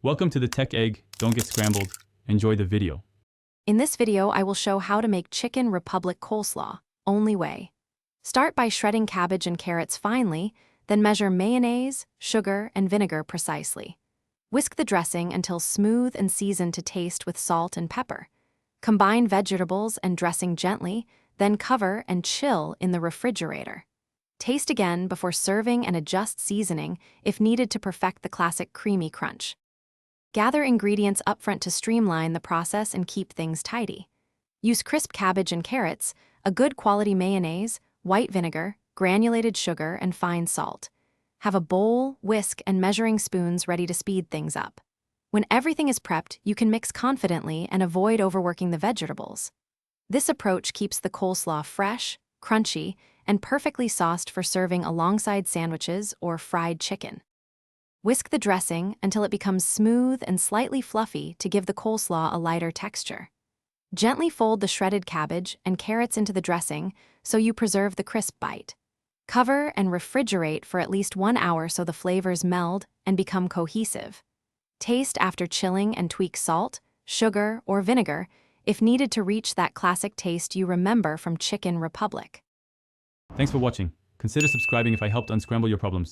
Welcome to the Tech Egg. Don't get scrambled. Enjoy the video. In this video, I will show how to make Chicken Republic coleslaw, only way. Start by shredding cabbage and carrots finely, then measure mayonnaise, sugar, and vinegar precisely. Whisk the dressing until smooth and season to taste with salt and pepper. Combine vegetables and dressing gently, then cover and chill in the refrigerator. Taste again before serving and adjust seasoning if needed to perfect the classic creamy crunch. Gather ingredients upfront to streamline the process and keep things tidy. Use crisp cabbage and carrots, a good quality mayonnaise, white vinegar, granulated sugar, and fine salt. Have a bowl, whisk, and measuring spoons ready to speed things up. When everything is prepped, you can mix confidently and avoid overworking the vegetables. This approach keeps the coleslaw fresh, crunchy, and perfectly sauced for serving alongside sandwiches or fried chicken. Whisk the dressing until it becomes smooth and slightly fluffy to give the coleslaw a lighter texture. Gently fold the shredded cabbage and carrots into the dressing so you preserve the crisp bite. Cover and refrigerate for at least 1 hour so the flavors meld and become cohesive. Taste after chilling and tweak salt, sugar, or vinegar if needed to reach that classic taste you remember from Chicken Republic. Thanks for watching. Consider subscribing if I helped unscramble your problems.